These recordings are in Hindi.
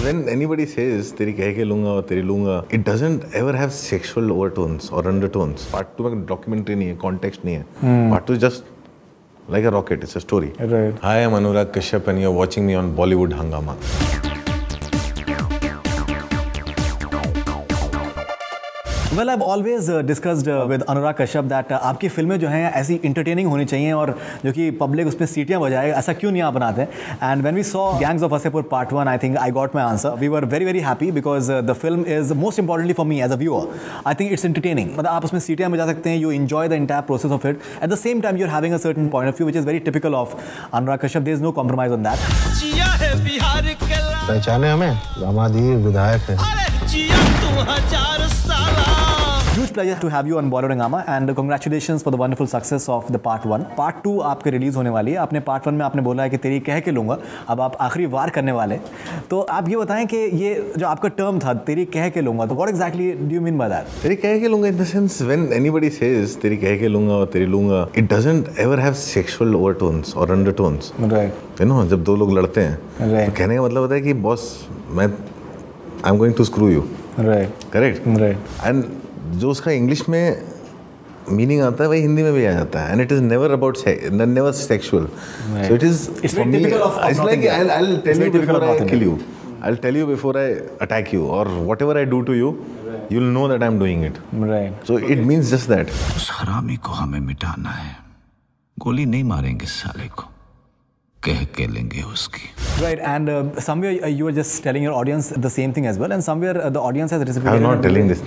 When anybody says तेरी कह के लूँगा और तेरी लूँगा, it doesn't ever have sexual overtones or undertones. Part 2 में documentary नहीं है, context नहीं है. Part 2 is just like a rocket. It's a story. Right. Hi, I'm Anurag Kashyap and you're watching me on Bollywood Hangama. Well, I've always discussed with Anurag Kashyap that आपकी फिल्में जो हैं ऐसी entertaining होनी चाहिए और जो कि public उसमें सीटियाँ बजाए, ऐसा क्यों नहीं आप बनाते हैं? And when we saw Gangs of Wasseypur Part 1, I think I got my answer. We were very very happy because the film is most importantly for me as a viewer. I think it's entertaining. मतलब आप उसमें सीटियाँ बजा सकते हैं, you enjoy the entire process of it. At the same time, you're having a certain point of view which is very typical of Anurag Kashyap. There is no compromise on that. पहचाने हमें? दामादी विधायक है. Huge pleasure to have you on Bollywood Hangama and congratulations for the wonderful success of the Part 1. Part 2 आपके रिलीज होने वाली है. आपने Part 1 में आपने बोला है कि तेरी कह के लूँगा, अब आप आखिरी वार करने वाले. तो आप ये बताएं कि ये जो आपका टर्म था तेरी कह के लूँगा, तो what exactly do you mean by that? तेरी कह के लूँगा in the sense when anybody says तेरी कह के लूँगा और तेरी लूँगा, it doesn't ever have sexual overtones or undertones. Right. You know, जब दो लोग लड़ते हैं, तो कहने का मतलब होता है कि boss I'm going to screw you. Right. Correct. Right. And जो उसका इंग्लिश में मीनिंग आता है वही हिंदी में भी आ जाता है. And it is never about never sexual. So it is for me it's like I'll tell you before I kill you. I'll tell you before I attack you or whatever I do to you, you'll know that I'm doing it. Right. So it means just that. उस हरामी को हमें मिटाना है. गोली नहीं मारेंगे साले को, कह के लेंगे उसकी. Right, and somewhere you were just telling your audience the same thing as well, and somewhere the audience has reciprocated. I was not telling this.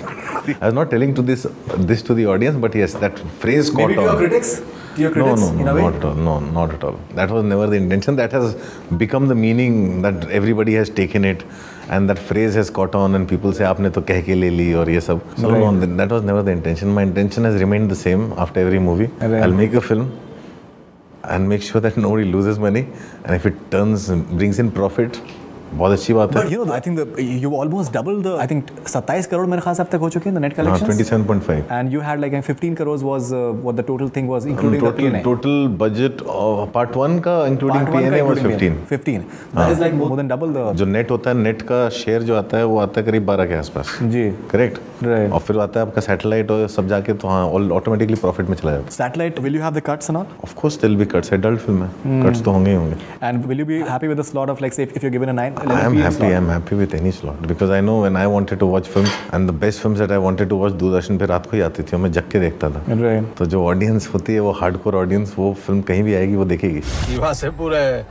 I was not telling to this to the audience, but yes, that phrase caught on. Maybe to your critics? To your critics, no, in a way? not at all. No, not at all. That was never the intention. That has become the meaning that everybody has taken it, and that phrase has caught on, and people say, "आपने तो कह के ले ली" और ये सब. So no, that was never the intention. My intention has remained the same after every movie. Right. I'll make a film and make sure that nobody loses money, and if it brings in profit, बहुत अच्छी बात है. But you know, I think you almost doubled the, I think 27 crore मेरे ख्याल से अब तक हो चुके हैं the net collections. 27.5. And you had like 15 crores was what the total thing was, including the P&A. Total budget of Part 1 का including P&A was 15. 15. That is like more than double the. जो नेट होता है, नेट का शेयर जो आता है वो आता है करीब 12 के आसपास. जी. करेक्ट. Right. और फिर आता है आपका सैटेलाइट और सब जाके तो हाँ ऑटोमेटिकली प्रॉफिट में चला जाता है. Satellite, will you have the cuts and all? Of course there will be cuts. Adult film है. Cuts तो होंगे ही होंगे. And will you be happy with the slot of like say if you're given a 9, 11 I'm PM happy. slot? I'm happy with any slot because I know when I wanted to watch films and the best films that I wanted to watch Doordarshan पे रात को ही आती थी और मैं जग के देखता था. Right. तो जो ऑडियंस होती है वो हार्डकोर ऑडियंस, वो फिल्म कहीं भी आएगी वो देखेगी. वासेपुर है,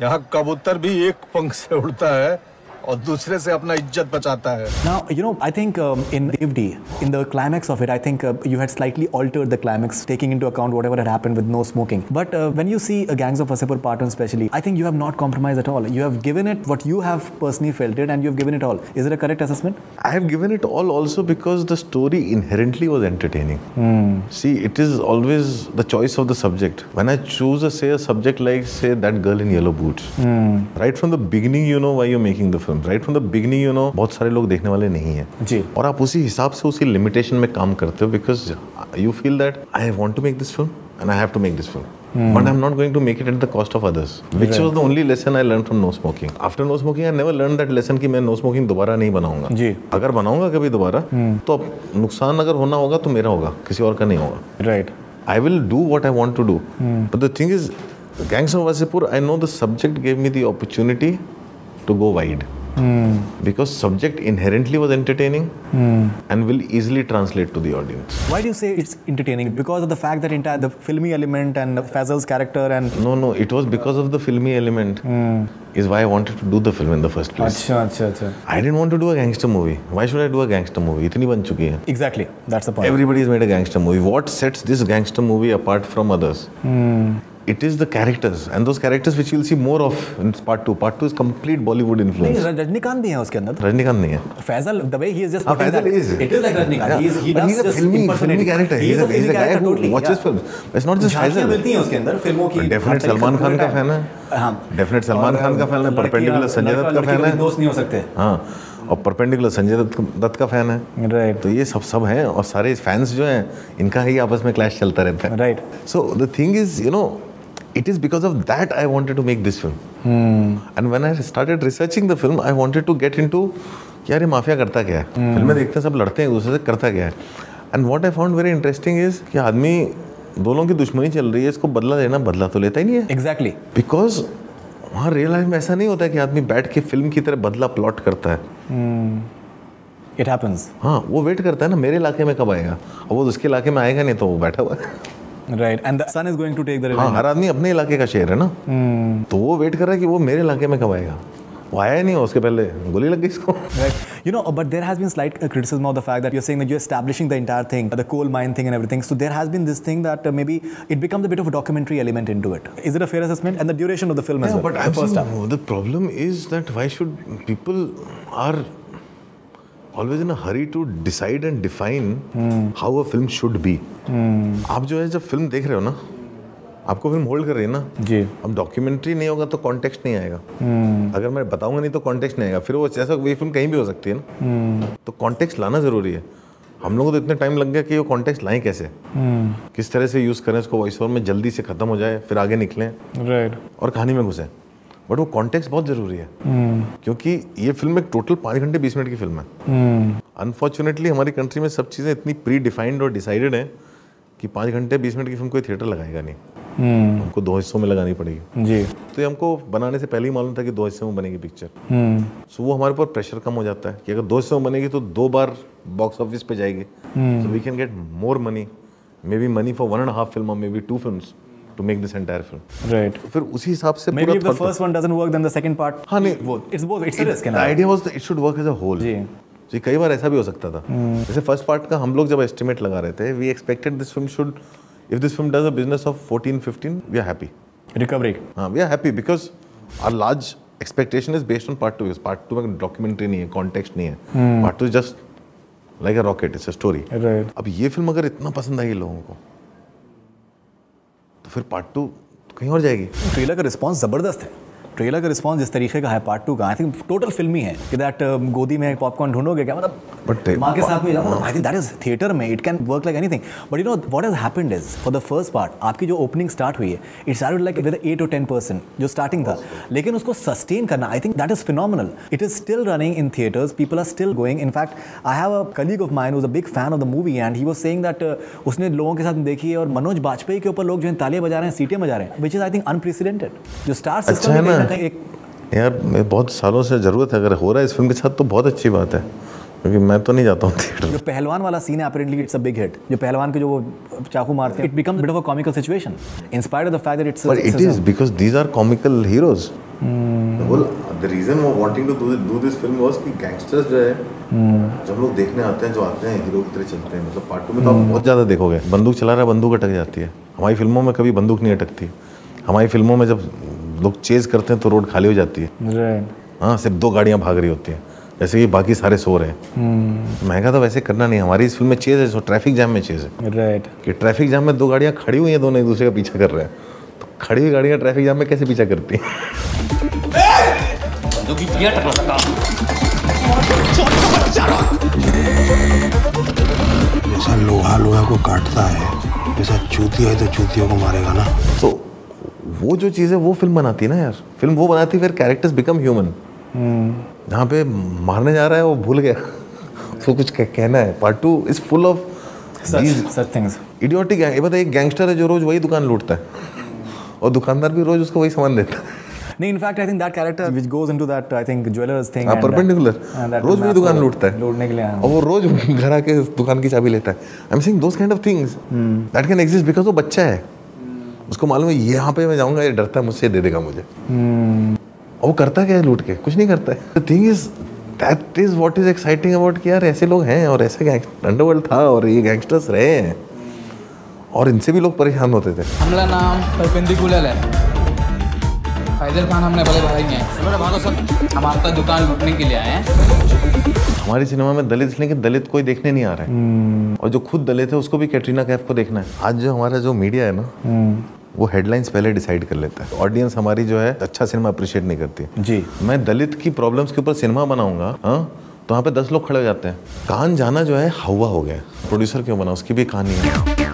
यहाँ कबूतर भी एक पंख से उड़ता है और दूसरे से अपना इज्जत बचाता है. Now, you know, I think in DFD, in the climax of it, I think you had slightly altered the climax, taking into account whatever had happened with no smoking. But when you see Gangs of Wasseypur Part 1 especially, I think you have not compromised at all. You have given it what you have personally felt it, and you have given it all. Is it a correct assessment? I have given it all also because the story inherently was entertaining. See, it is always the choice of the subject. When I choose a subject like say that girl in yellow boots, right from the beginning you know why you're making the film. Right from the beginning you know बहुत सारे लोग देखने वाले नहीं हैं जी. और आप उसी हिसाब से उसी लिमिटेशन में काम करते हो because you feel that I want to make this film and I have to make this film. But I'm not going to make it at the cost of others, which was the only lesson I learned from No Smoking. After No Smoking, I never learned that lesson कि मैं No Smoking दोबारा नहीं बनाऊंगा. जी. अगर बनाऊंगा कभी दोबारा तो नुकसान अगर होना होगा तो मेरा होगा, किसी और का नहीं होगा. Right. I will do what I want to do. But the thing is, Gangs of Wasseypur, I know the subject gave me the opportunity to go wide. Because subject inherently was entertaining and will easily translate to the audience. Why do you say it's entertaining? Because of the fact that the filmy element and Faisal's character and... No, it was because of the filmy element is why I wanted to do the film in the first place. अच्छा. I didn't want to do a gangster movie. Why should I do a gangster movie? इतनी बन चुकी है. Exactly, that's the point. Everybody has made a gangster movie. What sets this gangster movie apart from others? It is the characters and those characters which you'll see more of in Part 2. Part 2 is complete Bollywood influence. नहीं, रजनीकांत भी है उसके अंदर. रजनीकांत नहीं है. Faisal, the way he is just. Faisal is. It is like Rajnikant. He does he's a filmy character. He's a guy who watches films. It's not just Faisal. मिलती हैं उसके अंदर फिल्मों की. Definite सलमान खान का फैन है. हाँ. Definite सलमान खान का फैन है. परपेंडिकुलर संजय दत्त का फैन है. दोस्त नहीं हो सकते. हाँ. और परपेंडिकुलर संजय दत्त का फैन है. राइट. तो ये सब हैं और सारे फैंस जो हैं इनका ही आपस में क्लैश चलता रहता है. Right. So the thing is you know It is because of that I wanted to make this film. And when I started researching the film, I wanted to get into यार ये माफिया करता क्या है, फिल्में देखते हैं सब लड़ते हैं एक दूसरे से, करता क्या है. And what I found very interesting is कि आदमी दोनों की दुश्मनी चल रही है, इसको बदला लेना, बदला तो लेता ही नहीं है. Exactly. Because वहाँ रियल लाइफ में ऐसा नहीं होता है कि आदमी बैठ के फिल्म की तरह बदला प्लॉट करता है. It happens. हाँ, वो वेट करता है ना मेरे इलाके में कब आएगा, और वो उसके इलाके में आएगा नहीं तो वो बैठा हुआ है. Right, and the son is going to take the हाँ, revenge. हर आदमी अपने इलाके का शेर है ना. तो वो वेट कर रहा है कि वो मेरे इलाके में कब आएगा. वो आया ही नहीं, उसके पहले गोली लग गई इसको. Right. You know, but there has been slight criticism of the fact that you're saying that you're establishing the entire thing, the coal mine thing and everything. So there has been this thing that maybe it becomes a bit of a documentary element into it. Is it a fair assessment? And the duration of the film as well. But I'm saying, the problem is that why should people are always in a hurry to decide and define how a film should be. आप जो है जब फिल्म देख रहे हो ना, आपको फिल्म होल्ड कर रही है ना जी. अब डॉक्यूमेंट्री नहीं होगा तो कॉन्टेक्स्ट नहीं आएगा. अगर मैं बताऊंगा नहीं तो कॉन्टेक्स्ट नहीं आएगा. फिर वो जैसा ये फिल्म कहीं भी हो सकती है ना, तो कॉन्टेक्स्ट लाना जरूरी है. हम लोगों को तो इतना टाइम लग गया कि वो कॉन्टेक्स्ट लाएं कैसे, किस तरह से यूज करें उसको, वॉइस ओवर में जल्दी से खत्म हो जाए, फिर आगे निकलें Right. और कहानी में घुसें. बट वो कॉन्टेक्स्ट बहुत जरूरी है, क्योंकि ये फिल्म एक टोटल 5 घंटे 20 मिनट की फिल्म है. अनफॉर्चुनेटली हमारी कंट्री में सब चीज़ें इतनी प्री डिफाइंड और डिसाइडेड है कि 5 घंटे 20 मिनट की फिल्म कोई थिएटर लगाएगा नहीं. हमको 2 हिस्सों में लगानी पड़ेगी जी. तो ये हमको बनाने से पहले ही मालूम था कि 2 हिस्सों में बनेगी पिक्चर. सो वो हमारे ऊपर प्रेशर कम हो जाता है कि अगर 2 हिस्सों में बनेगी तो 2 बार बॉक्स ऑफिस पे जाएगी. So we can get more money, maybe money for 1.5 film और maybe 2 films to make this entire film. Right. फिर उसी हिसाब से Maybe if the first one doesn't work, then the second part. हाँ नहीं, It's both. It's a risk. The idea was that it should work as a whole. जी. जी कई बार ऐसा भी हो सकता था. जैसे फर्स्ट पार्ट का हम लोग जब एस्टिमेट लगा रहे थे, we expected this film should, if this film does a business of 14-15, we are happy. Recovery. हाँ, we are happy because our large expectation is based on part 2. Part 2 में documentary नहीं है, context नहीं है. Part 2 is just like a rocket. It's a story. Right. अब ये फिल्म अगर इतना पसंद आई लोगों को, तो फिर पार्ट 2 कहीं और जाएगी. ट्रेलर का रिस्पांस जबरदस्त है. ट्रेलर का रिस्पांस जिस तरीके का है पार्ट 2 का, आई थिंक टोटल फिल्मी है कि दैट गोदी में पॉपकॉर्न ढूंढोगे क्या, मतलब बट मां के साथ में जाओ. I think that is theatre में it can work like anything. But you know what has happened is for the first part आपकी जो ओपनिंग स्टार्ट हुई है, it started like with 8 or 10% जो स्टार्टिंग था, लेकिन उसको सस्टेन करना, I think that is phenomenal. It is still running in theatres, people are still going. In fact I have a colleague of mine who is a big fan of the movie and he was saying that उसने लोगों के साथ देखी है और मनोज बाजपेयी के ऊपर लोग जो है तालियां बजा रहे हैं, सीटियां बजा रहे हैं, which is I think unprecedented. जो स्टार सिस्टम है ना एक यार, मैं बहुत सालों से ज़रूरत है, अगर हो रहा है इस फिल्म के साथ तो बहुत अच्छी बात है, क्योंकि मैं तो नहीं जाता हूँ थिएटर. जो पहलवान वाला सीन है, apparently it's a big hit. जो पहलवान के जो वो चाकू मारते हैं, it becomes bit of a comical situation inspired of the fact that it's, but it is because these are comical heroes. well the reason वो wanting to do this film was कि गैंगस्टर्स जो है जब लोग देखने आते हैं, जो आते हैं हीरो की तरह चलते हैं. मतलब पार्ट 2 में तो आप बहुत ज़्यादा देखोगे, बंदूक चला रहा है, बंदूक अटक जाती है. हमारी फिल्मों में कभी बंदूक नहीं अटकती. हमारी फिल्मों में जब लोग चेज करते हैं तो रोड खाली हो जाती है. हाँ, सिर्फ 2 गाड़ियाँ भाग रही होती हैं, जैसे कि बाकी सारे सो रहे हैं. महंगा तो वैसे करना नहीं. हमारी इस फिल्म में चेज है, सो ट्रैफिक जाम में चेज है. राइट. कि ट्रैफिक जाम में 2 गाड़ियाँ खड़ी हुई हैं, दोनों एक दूसरे का पीछा कर रहे हैं. तो खड़ी हुई गाड़ियाँ ट्रैफिक जाम में कैसे पीछा करती हैं? जैसा लोहा लोहा को काटता है, वैसा चूतिया है तो चूतियों को मारेगा ना. तो वो जो चीज़ है वो फिल्म बनाती है ना यार. फिल्म वो बनाती है फिर कैरेक्टर्स बिकम ह्यूमन. जहाँ पे मारने जा रहा है वो भूल गया उसको कुछ कहना है. Part 2 is full of such things. Idiotic. ये बता, एक गैंगस्टर है जो रोज वही दुकान लूटता है और दुकानदार भी रोज उसको वही सामान देता है. नहीं, in fact I think that character which goes into that, I think jewellers thing, perpendicular रोज वही दुकान लूटता है लूटने के लिए, और वो रोज घर आके दुकान की चाबी लेता है. I am saying those kind of things that can exist because वो बच्चा है. उसको मालूम है यहाँ पे मैं जाऊंगा, ये डरता है मुझसे, दे देगा मुझे. और वो करता क्या है लूट के? कुछ नहीं करता है. The thing is that is what is exciting about कि यार ऐसे लोग हैं और ऐसे अंडरवर्ल्ड था और ये गैंगस्टर्स रहे हैं और इनसे भी लोग परेशान होते थे. हमला नाम परपेंडिकुलर है. फैजल खान हमने बड़े भाई हैं. हम आपका दुकान लूटने के लिए आए हैं. हमारी सिनेमा में दलित, लेकिन दलित कोई देखने नहीं आ रहा है. और जो खुद दलित है उसको भी कैटरीना कैफ को देखना है. आज जो हमारा जो मीडिया है ना, वो हेडलाइंस पहले डिसाइड कर लेता है. ऑडियंस हमारी जो है अच्छा सिनेमा अप्रिशिएट नहीं करती जी. मैं दलित की प्रॉब्लम्स के ऊपर सिनेमा बनाऊंगा, हाँ, तो वहाँ पे 10 लोग खड़े हो जाते हैं. कान जाना जो है हवा हो गया. प्रोड्यूसर क्यों बना, उसकी भी कहानी है.